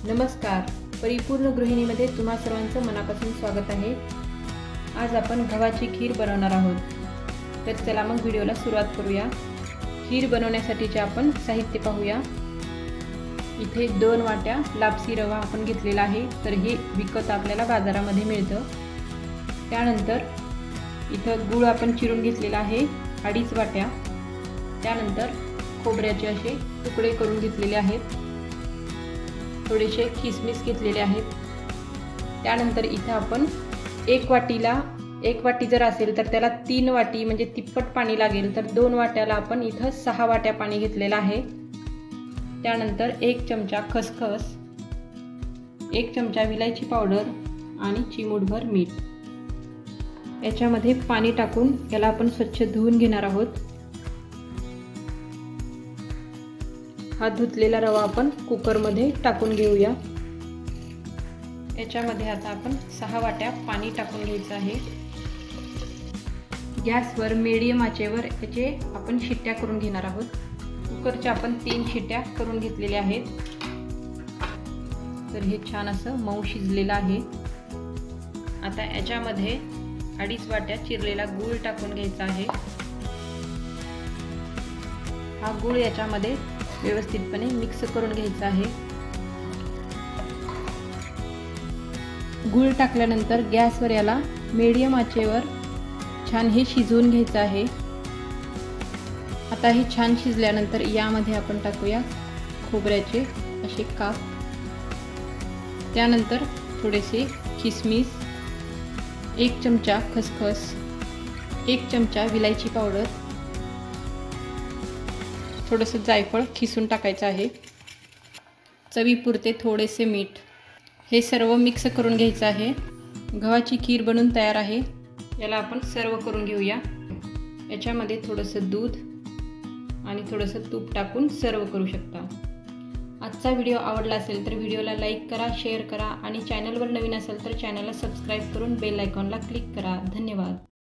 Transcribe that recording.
नमस्कार, परिपूर्ण गृहिणीमध्ये तुम्हा सर्वांचं मनापासून स्वागत आहे। आज आपण गव्हाची खीर बनवणार आहोत। तर चला मग व्हिडिओला सुरुवात करूया। खीर बनवण्यासाठीचे आपण साहित्य पाहूया। इथे 2 वाट्या लापसी रवा आपण घेतलेला आहे। तर हे विकत आपल्याला बाजारामध्ये मिळतं। त्यानंतर इथं गूळ आपण चिरून घेतलेला आहे 2.5 वाट्या। त्यानंतर खोबऱ्याचे असे तुकडे करून घेतलेले आहेत। थोडेसे किसमिस घेतलेले आहेत। त्यानंतर इथं आपण 1 वाटी जर असेल तर त्याला 3 वाटी म्हणजे तिप्पट पाणी लागेल। तर 2 वाट्याला आपण इथं 6 वाट्या पाणी घेतलेलं आहे। त्यानंतर 1 चमचा खसखस, 1 चमचा विलायची पावडर आणि चिमूटभर मीठ। याच्यामध्ये पाणी टाकून याला आपण स्वच्छ धुवून घेणार आहोत। हा धुतलेला रवा आपण कुकरमध्ये टाकून घेऊया। याच्यामध्ये आता आपण 6 वाट्या पाणी टाकून घ्यायचं आहे। गॅसवर मीडियम आचेवर याचे आपण शिट्ट्या करून घेणार आहोत। कुकरच्या आपण 3 शिट्ट्या करून घेतलेल्या आहेत। तर हे छान असं मऊ शिजलेलं आहे। आता याच्यामध्ये 2.5 वाट्या चिरलेला गूळ टाकून घ्यायचा आहे। हा गूळ याच्यामध्ये व्यवस्थितपणे मिक्स करून घ्यायचा आहे। गूळ टाकल्यानंतर गॅसवर याला मीडियम आचेवर छान हे शिजवून घ्यायचं आहे। आता हे छान शिजल्यानंतर यामध्ये आपण टाकूया खोबऱ्याचे असे काप। त्यानंतर थोडेसे किसमिस, 1 चमचा खसखस, 1 चमचा विलायची पावडर, थोडंसं जायफळ खिसून टाकायचं आहे। चवीपुरते थोडेसे मीठ। हे सर्व मिक्स करून घ्यायचं आहे। गव्हाची खीर बनून तयार आहे। याला आपण सर्व करून घेऊया। याच्यामध्ये थोडंसं दूध आणि थोडंसं तूप टाकून सर्व करू शकता। आजचा व्हिडिओ आवडला असेल तर व्हिडिओला लाईक करा, शेअर करा आणि चॅनलवर नवीन असेल तर चॅनलला सबस्क्राईब करून बेल आयकॉनला क्लिक करा। धन्यवाद।